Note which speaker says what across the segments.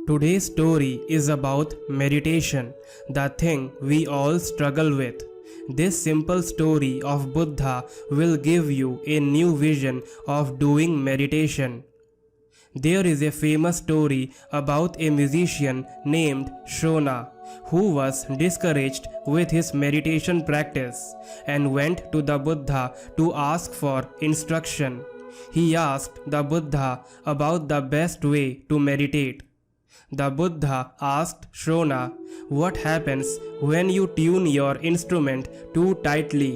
Speaker 1: Today's story is about meditation, the thing we all struggle with. This simple story of Buddha will give you a new vision of doing meditation. There is a famous story about a musician named Shona who was discouraged with his meditation practice and went to the Buddha to ask for instruction. He asked the Buddha about the best way to meditate. The Buddha asked Shona, "What happens when you tune your instrument too tightly?"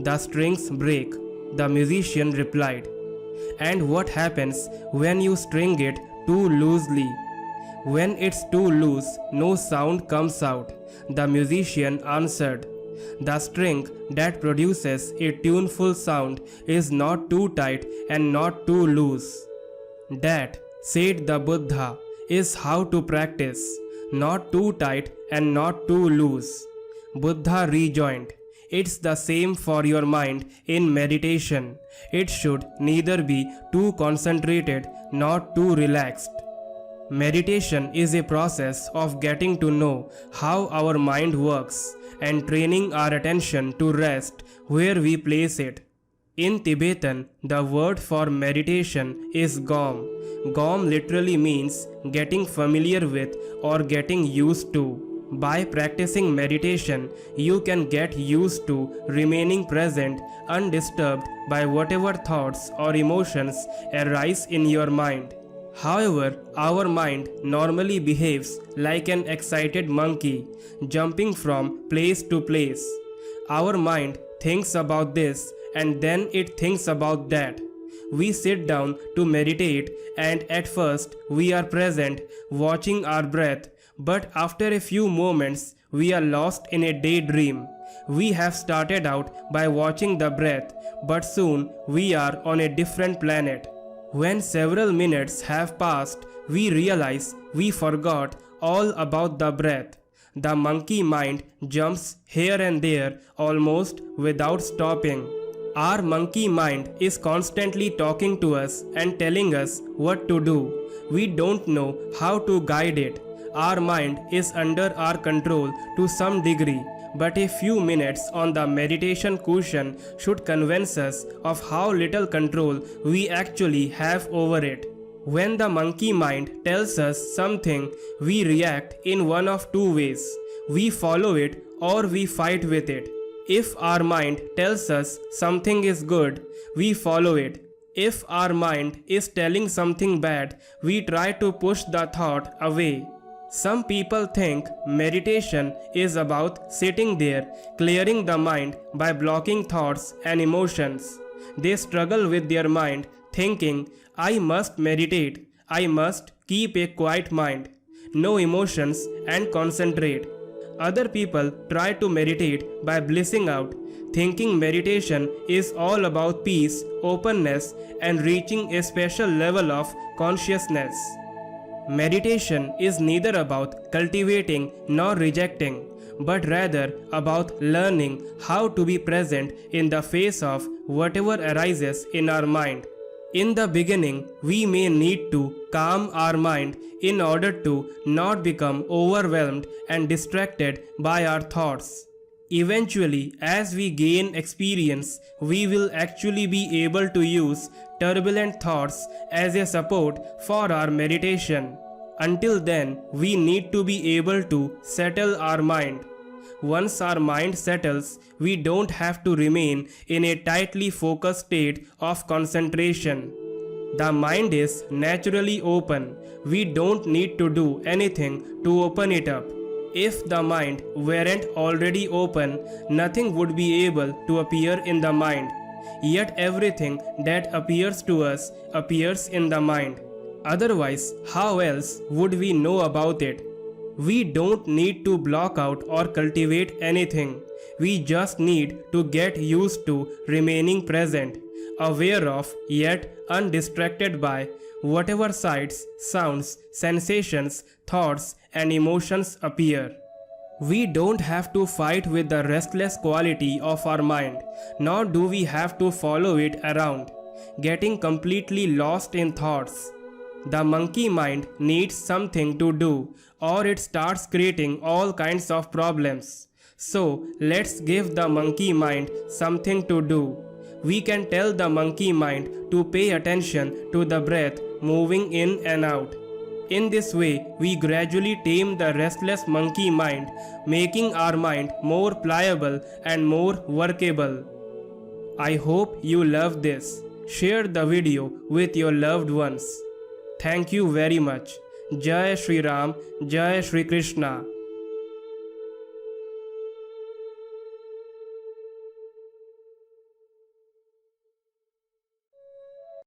Speaker 1: "The strings break," the musician replied. "And what happens when you string it too loosely?" "When it's too loose, no sound comes out," the musician answered. "The string that produces a tuneful sound is not too tight and not too loose." "That," said the Buddha, "is how to practice, not too tight and not too loose." Buddha rejoined, "It's the same for your mind in meditation. It should neither be too concentrated nor too relaxed." Meditation is a process of getting to know how our mind works and training our attention to rest where we place it. In Tibetan, the word for meditation is gom. Gom literally means getting familiar with or getting used to. By practicing meditation, you can get used to remaining present undisturbed by whatever thoughts or emotions arise in your mind. However, our mind normally behaves like an excited monkey, jumping from place to place. Our mind thinks about this and then it thinks about that. We sit down to meditate and at first we are present, watching our breath, but after a few moments we are lost in a daydream. We have started out by watching the breath, but soon we are on a different planet. When several minutes have passed, we realize we forgot all about the breath. The monkey mind jumps here and there almost without stopping. Our monkey mind is constantly talking to us and telling us what to do. We don't know how to guide it. Our mind is under our control to some degree, but a few minutes on the meditation cushion should convince us of how little control we actually have over it. When the monkey mind tells us something, we react in one of two ways. We follow it or we fight with it. If our mind tells us something is good, we follow it. If our mind is telling something bad, we try to push the thought away. Some people think meditation is about sitting there, clearing the mind by blocking thoughts and emotions. They struggle with their mind, thinking, "I must meditate, I must keep a quiet mind, no emotions and concentrate." Other people try to meditate by blissing out, thinking meditation is all about peace, openness, and reaching a special level of consciousness. Meditation is neither about cultivating nor rejecting, but rather about learning how to be present in the face of whatever arises in our mind. In the beginning, we may need to calm our mind in order to not become overwhelmed and distracted by our thoughts. Eventually, as we gain experience, we will actually be able to use turbulent thoughts as a support for our meditation. Until then, we need to be able to settle our mind. Once our mind settles, we don't have to remain in a tightly focused state of concentration. The mind is naturally open. We don't need to do anything to open it up. If the mind weren't already open, nothing would be able to appear in the mind. Yet everything that appears to us appears in the mind. Otherwise, how else would we know about it? We don't need to block out or cultivate anything. We just need to get used to remaining present, aware of yet undistracted by whatever sights, sounds, sensations, thoughts, and emotions appear. We don't have to fight with the restless quality of our mind, nor do we have to follow it around, getting completely lost in thoughts. The monkey mind needs something to do, or it starts creating all kinds of problems. So, let's give the monkey mind something to do. We can tell the monkey mind to pay attention to the breath moving in and out. In this way, we gradually tame the restless monkey mind, making our mind more pliable and more workable. I hope you love this. Share the video with your loved ones. Thank you very much. Jai Shri Ram, Jai Shri Krishna.